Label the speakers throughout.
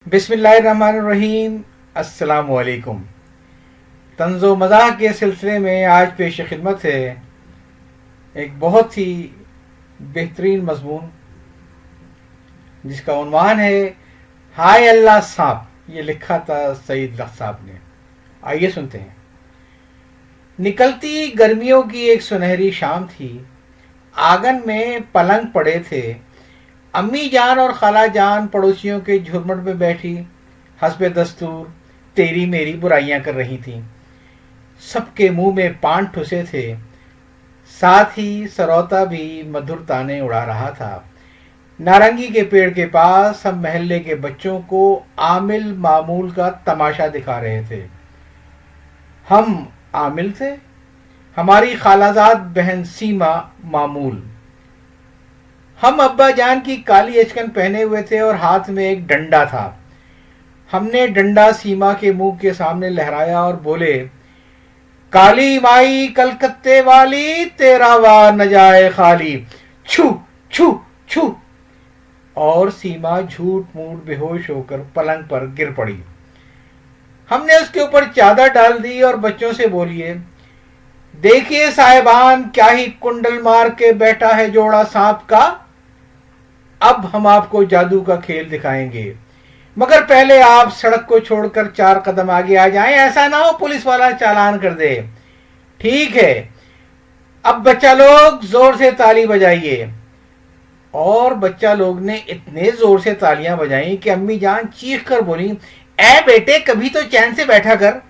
Speaker 1: बिस्मिल्लाहिर्रहमानिर्रहीम। अस्सलाम वालेकुम। तंज़ो मज़ाह के सिलसिले में आज पेश खिदमत है एक बहुत ही बेहतरीन मजमून जिसका उन्वान है हाय अल्लाह सांप। ये लिखा था सईद लख साहब ने। आइए सुनते हैं। निकलती गर्मियों की एक सुनहरी शाम थी। आंगन में पलंग पड़े थे। अम्मी जान और खाला जान पड़ोसियों के झुरमुट में बैठी हस्बे दस्तूर तेरी मेरी बुराइयां कर रही थीं। सबके मुंह में पान ठुसे थे। साथ ही सरौता भी मधुर ताने उड़ा रहा था। नारंगी के पेड़ के पास हम महल्ले के बच्चों को आमिल मामूल का तमाशा दिखा रहे थे। हम आमिल थे, हमारी खालाजाद बहन सीमा मामूल। हम अब्बा जान की काली एचकन पहने हुए थे और हाथ में एक डंडा था। हमने डंडा सीमा के मुंह के सामने लहराया और बोले, काली माई कलकत्ते वाली तेरा वार न जाए खाली, छू छू छू। और सीमा झूठ मूठ बेहोश होकर पलंग पर गिर पड़ी। हमने उसके ऊपर चादर डाल दी और बच्चों से बोलिए, देखिए साहिबान, क्या ही कुंडल मार के बैठा है जोड़ा सांप का। अब हम आपको जादू का खेल दिखाएंगे, मगर पहले आप सड़क को छोड़कर 4 कदम आगे आ जाएं, ऐसा ना हो पुलिस वाला चालान कर दे। ठीक है, अब बच्चा लोग जोर से ताली बजाइए। और बच्चा लोग ने इतने जोर से तालियां बजाई कि अम्मी जान चीख कर बोली, ए बेटे कभी तो चैन से बैठा कर,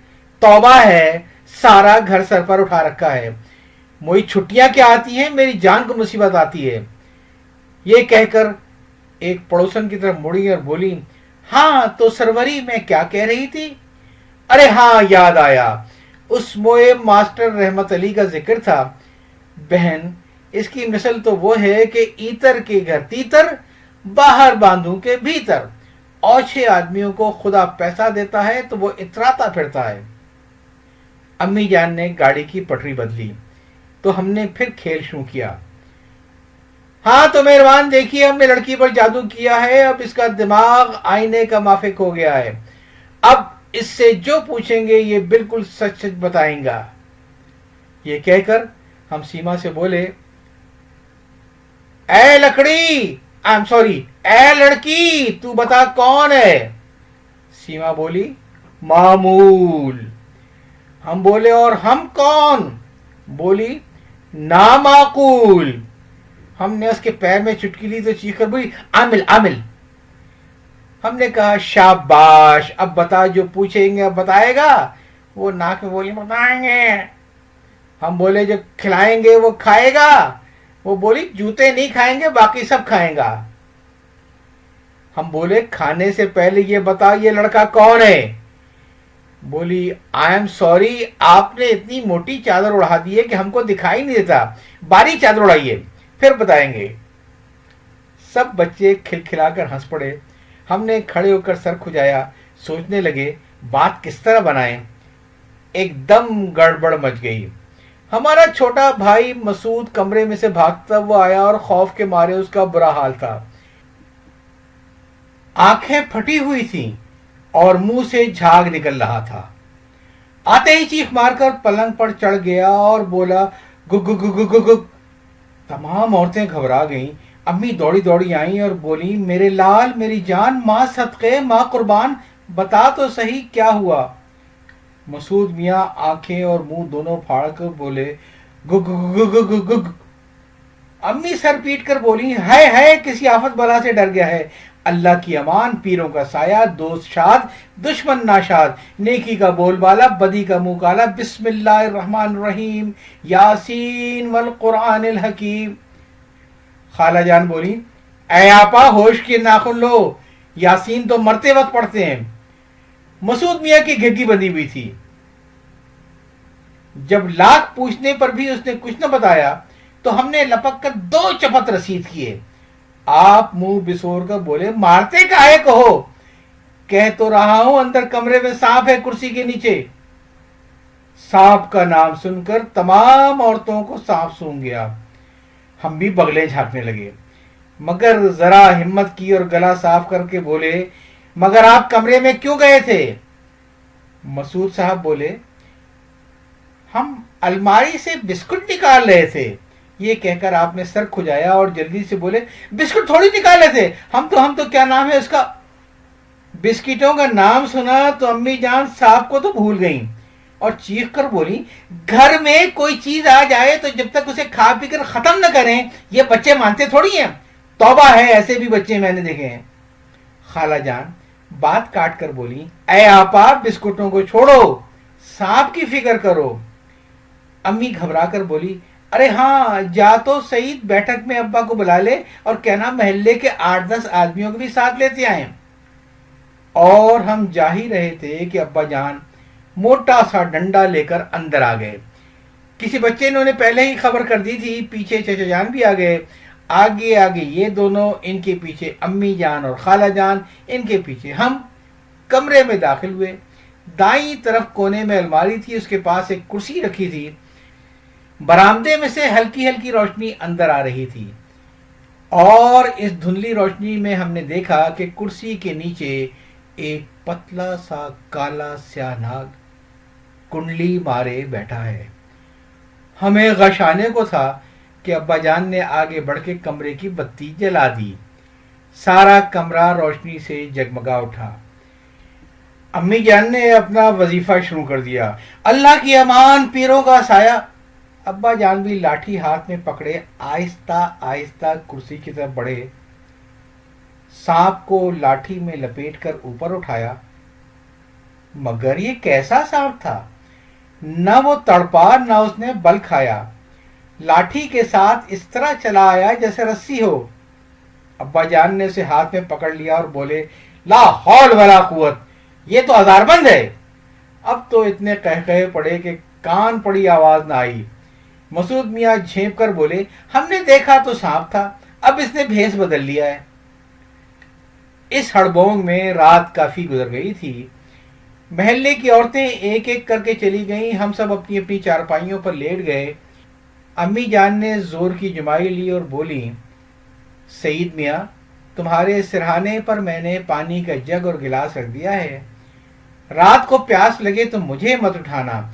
Speaker 1: तौबा है, सारा घर सर पर उठा रखा है। मोई छुट्टियां क्या आती हैं, मेरी जान को मुसीबत आती है। ये कहकर एक पड़ोसन की तरफ मुड़ी और बोली, हाँ तो सरवरी मैं क्या कह रही थी। अरे हाँ याद आया, उस मोए मास्टर रहमत अली का जिक्र था। बहन, इसकी मिसल तो वो है कि ईतर के घर तीतर, बाहर बांधू के भीतर। औछे आदमियों को खुदा पैसा देता है तो वो इतराता फिरता है। अम्मी जान ने गाड़ी की पटरी बदली तो हमने फिर खेल शुरू किया। हाँ तो मेहरबान, देखिए हमने लड़की पर जादू किया है, अब इसका दिमाग आईने का माफिक हो गया है। अब इससे जो पूछेंगे ये बिल्कुल सच सच बताएगा। ये कहकर हम सीमा से बोले, ए लकड़ी, आई एम सॉरी, ए लड़की, तू बता कौन है। सीमा बोली, मामूल। हम बोले, और हम कौन। बोली, नामाकूल। हमने उसके पैर में चुटकी ली तो चीख कर बोली, आमिल आमिल। हमने कहा, शाबाश, अब बता, जो पूछेंगे अब बताएगा। वो नाक में बोली, बताएंगे। हम बोले, जो खिलाएंगे वो खाएगा। वो बोली, जूते नहीं खाएंगे, बाकी सब खाएगा। हम बोले, खाने से पहले ये बताओ ये लड़का कौन है। बोली, आई एम सॉरी, आपने इतनी मोटी चादर उड़ा दी है कि हमको दिखाई नहीं देता, बारीक चादर उड़ाइए फिर बताएंगे। सब बच्चे खिलखिलाकर हंस पड़े। हमने खड़े होकर सर खुजाया, सोचने लगे बात किस तरह बनाएं। एकदम गड़बड़ मच गई। हमारा छोटा भाई मसूद कमरे में से भागता हुआ आया और खौफ के मारे उसका बुरा हाल था। आंखें फटी हुई थीं और मुंह से झाग निकल रहा था। आते ही चीख मारकर पलंग पर चढ़ गया और बोला, गुग गुग गुग गुग गुग। तमाम औरतें घबरा गईं। अम्मी दौड़ी दौड़ी आईं और बोली, मेरे लाल, मेरी जान, माँ सदके, माँ कुर्बान, बता तो सही क्या हुआ। मसूद मियाँ आंखें और मुंह दोनों फाड़ कर बोले, गुग गुग गुग गुग गुग। अम्मी सर पीट कर बोली, है किसी आफत बला से डर गया है। अल्लाह की अमान, पीरों का साया, दोस्त शाद, दुश्मन नाशाद, नेकी का बोलबाला, बदी का मुंह काला, बिस्मिल्लाहिर्रहमानिर्रहीम, यासीन वल कुरानिल हकीम। खाला जान बोली, ऐ आपा, होश की नाखुन लो, यासीन तो मरते वक्त पढ़ते हैं। मसूद मियाँ की घिग्गी बंधी हुई थी। जब लाख पूछने पर भी उसने कुछ न बताया तो हमने लपक कर 2 चपत रसीद किए। आप मुंह बिसोर कर बोले, मारते काहे कहो। कह तो रहा हूं, अंदर कमरे में सांप है, कुर्सी के नीचे। सांप का नाम सुनकर तमाम औरतों को सांप सूंघ गया। हम भी बगले झांकने लगे, मगर जरा हिम्मत की और गला साफ करके बोले, मगर आप कमरे में क्यों गए थे? मसूद साहब बोले, हम अलमारी से बिस्कुट निकाल रहे थे। ये कहकर आपने सर खुजाया और जल्दी से बोले, बिस्कुट थोड़ी निकाले थे, हम तो क्या नाम है उसका। बिस्किटों का नाम सुना तो अम्मी जान साहब को तो भूल गईं और चीख कर बोली, घर में कोई चीज आ जाए तो जब तक उसे खा पी कर खत्म न करें, ये बच्चे मानते थोड़ी हैं। तौबा है, ऐसे भी बच्चे मैंने देखे हैं। खाला जान बात काट कर बोली, ऐ आपा, बिस्कुटों को छोड़ो, सांप की फिक्र करो। अम्मी घबरा कर बोली, अरे हाँ, जा तो सईद बैठक में अब्बा को बुला ले और कहना महल्ले के 8-10 आदमियों को भी साथ लेते आए। और हम जा ही रहे थे कि अब्बा जान मोटा सा डंडा लेकर अंदर आ गए। किसी बच्चे ने उन्हें पहले ही खबर कर दी थी। पीछे चचा जान भी आ गए, आगे आगे ये दोनों, इनके पीछे अम्मी जान और खाला जान, इनके पीछे हम। कमरे में दाखिल हुए। दाईं तरफ कोने में अलमारी थी, उसके पास एक कुर्सी रखी थी। बरामदे में से हल्की हल्की रोशनी अंदर आ रही थी और इस धुंधली रोशनी में हमने देखा कि कुर्सी के नीचे एक पतला सा काला स्याह नाग कुंडली मारे बैठा है। हमें गश आने को था कि अब्बा जान ने आगे बढ़ के कमरे की बत्ती जला दी। सारा कमरा रोशनी से जगमगा उठा। अम्मी जान ने अपना वजीफा शुरू कर दिया, अल्लाह की अमान, पीरों का साया। अब्बा जान भी लाठी हाथ में पकड़े आहिस्ता आहिस्ता कुर्सी की तरफ बढ़े। सांप को लाठी में लपेटकर ऊपर उठाया, मगर ये कैसा सांप था? न वो तड़पा न उसने बल खाया। लाठी के साथ इस तरह चला आया जैसे रस्सी हो। अब्बा जान ने उसे हाथ में पकड़ लिया और बोले, ला हौल वला कुव्वत, ये तो हजारबंद है। अब तो इतने कहकहे पड़े कि कान पड़ी आवाज ना आई। मसूद मियाँ झेप कर बोले, हमने देखा तो सांप था, अब इसने भेस बदल लिया है। इस हड़बोंग में रात काफी गुजर गई थी। महल्ले की औरतें एक एक करके चली गईं। हम सब अपनी अपनी चारपाइयों पर लेट गए। अम्मी जान ने जोर की जुमाई ली और बोली, सईद मियाँ, तुम्हारे सिरहाने पर मैंने पानी का जग और गिलास रख दिया है। रात को प्यास लगे तो मुझे मत उठाना।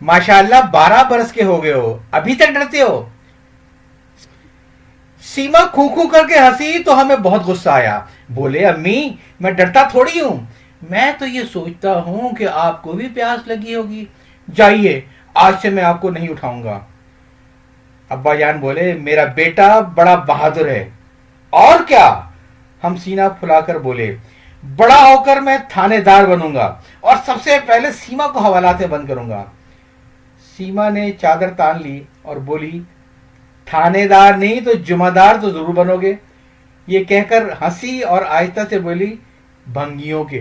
Speaker 1: माशाअल्लाह 12 बरस के हो गए हो, अभी तक डरते हो। सीमा खू खू करके हंसी तो हमें बहुत गुस्सा आया। बोले, अम्मी, मैं डरता थोड़ी हूं, मैं तो ये सोचता हूं कि आपको भी प्यास लगी होगी। जाइए, आज से मैं आपको नहीं उठाऊंगा। अब्बा जान बोले, मेरा बेटा बड़ा बहादुर है। और क्या? हम सीना फुलाकर बोले, बड़ा होकर मैं थानेदार बनूंगा और सबसे पहले सीमा को हवालाते बंद करूंगा। सीमा ने चादर तान ली और बोली, थानेदार नहीं तो जुमादार तो जरूर बनोगे। ये कहकर हंसी और आहिस्ता से बोली, भंगियों के।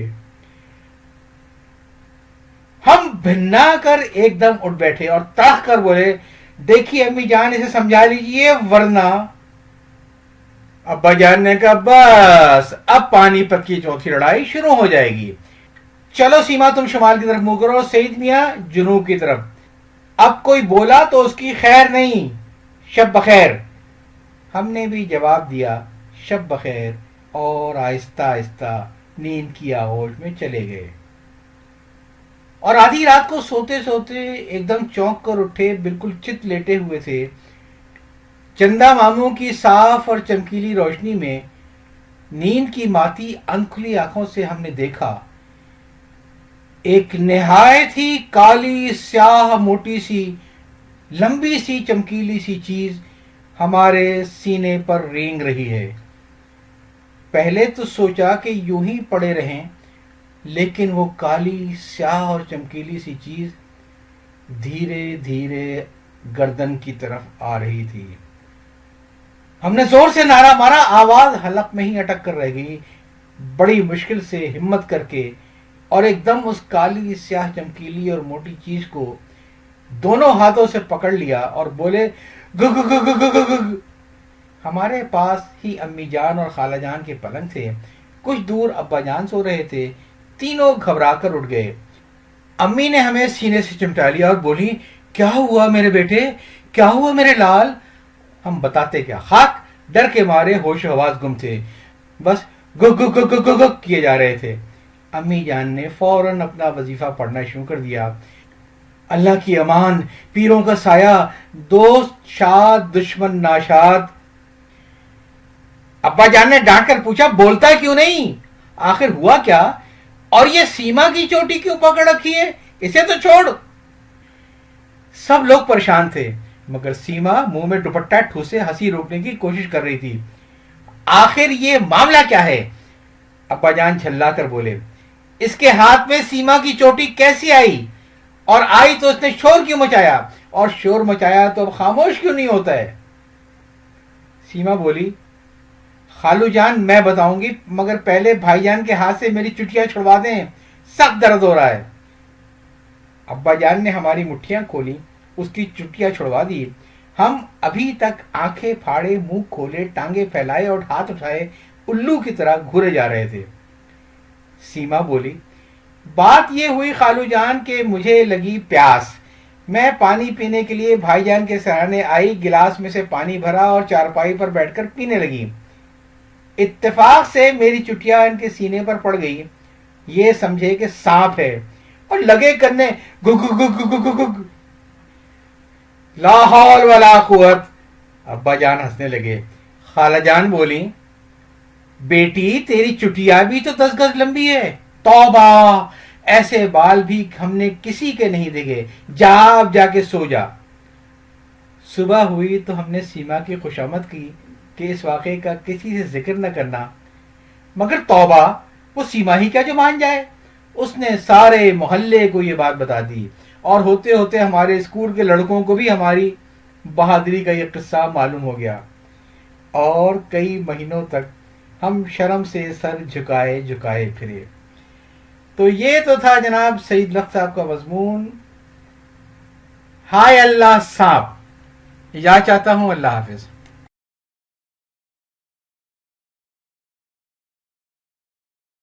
Speaker 1: हम भिन्ना कर एकदम उठ बैठे और तड़क कर बोले, देखिए अम्मी जान, इसे समझा लीजिए वरना। अब्बा जान ने कहा, बस अब पानीपत की चौथी लड़ाई शुरू हो जाएगी। चलो सीमा, तुम शुमाल की तरफ मुंह करो, सईद मियाँ जुनूब की तरफ। अब कोई बोला तो उसकी खैर नहीं, शब बखैर। हमने भी जवाब दिया, शब बखैर, और आहिस्ता आहिस्ता नींद की आगोश में चले गए। और आधी रात को सोते सोते एकदम चौंक कर उठे, बिल्कुल चित लेटे हुए थे। चंदा मामू की साफ और चमकीली रोशनी में नींद की माती अनखुली आंखों से हमने देखा, एक निहायत ही काली स्याह मोटी सी लंबी सी चमकीली सी चीज हमारे सीने पर रेंग रही है। पहले तो सोचा कि यूं ही पड़े रहें, लेकिन वो काली स्याह और चमकीली सी चीज धीरे धीरे गर्दन की तरफ आ रही थी। हमने जोर से नारा मारा, आवाज हलक में ही अटक कर रह गई। बड़ी मुश्किल से हिम्मत करके और एकदम उस काली स्याह चमकीली और मोटी चीज को दोनों हाथों से पकड़ लिया और बोले, गु गु गु गु गु गु गु। हमारे पास ही अम्मी जान और खाला जान के पलंग थे। कुछ दूर अब्बा जान सो रहे थे। तीनों घबरा कर उठ गए। अम्मी ने हमें सीने से चिमटा लिया और बोली, क्या हुआ मेरे बेटे, क्या हुआ मेरे लाल? हम बताते क्या, खाक, डर के मारे होश हवास गुम थे। बस gig gig gig gig gig کیے جا رہے تھے۔ امی جان نے فوراً اپنا وظیفہ پڑھنا شروع کر دیا۔ اللہ کی امان، پیروں کا سایہ، دوست شاد دشمن ناشاد۔ ابا جان نے ڈانٹ کر پوچھا بولتا کیوں نہیں؟ آخر ہوا کیا؟ اور یہ سیما کی چوٹی کیوں پکڑ رکھی ہے؟ اسے تو چھوڑ۔ سب لوگ پریشان تھے مگر سیما منہ میں دوپٹہ ٹھوسے ہنسی روکنے کی کوشش کر رہی تھی۔ آخر یہ معاملہ کیا ہے؟ ابا جان جھلا کر بولے، اس کے ہاتھ میں سیما کی چوٹی کیسی آئی؟ اور آئی تو اس نے شور کیوں مچایا؟ اور شور مچایا تو اب خاموش کیوں نہیں ہوتا ہے؟ سیما بولی، خالو جان میں بتاؤں گی مگر پہلے بھائی جان کے ہاتھ سے میری چٹیاں چھڑوا دیں، سخت درد ہو رہا ہے۔ ابا جان نے ہماری مٹھیاں کھولی، اس کی چٹیاں چھڑوا دی۔ ہم ابھی تک آنکھیں پھاڑے، منہ کھولے، ٹانگیں پھیلائے اور ہاتھ اٹھائے الو کی طرح گھورے جا رہے تھے۔ سیما بولی، بات یہ ہوئی خالو جان کہ مجھے لگی پیاس، میں پانی پینے کے لیے بھائی جان کے سرانے آئی، گلاس میں سے پانی بھرا اور چارپائی پر بیٹھ کر پینے لگی۔ اتفاق سے میری چٹیاں ان کے سینے پر پڑ گئی، یہ سمجھے کہ سانپ ہے اور لگے کرنے گگ گگ گگ گگ۔ لا حول ولا قوت۔ ابا جان ہنسنے لگے۔ خالہ جان بولی، بیٹی تیری چٹیا بھی تو 10 گز لمبی ہے۔ توبہ، ایسے بال بھی ہم نے کسی کے نہیں دیکھے، جا اب جا کے سو جا۔ صبح ہوئی تو ہم نے سیما کی خوشامد کی کہ اس واقعے کا کسی سے ذکر نہ کرنا، مگر توبہ، وہ سیما ہی کیا جو مان جائے۔ اس نے سارے محلے کو یہ بات بتا دی اور ہوتے ہوتے ہمارے اسکول کے لڑکوں کو بھی ہماری بہادری کا یہ قصہ معلوم ہو گیا، اور کئی مہینوں تک ہم شرم سے سر جھکائے جھکائے پھرے۔ تو یہ تو تھا جناب سعید لخ صاحب کا مضمون ہائے اللہ سانپ۔ یا چاہتا ہوں اللہ حافظ۔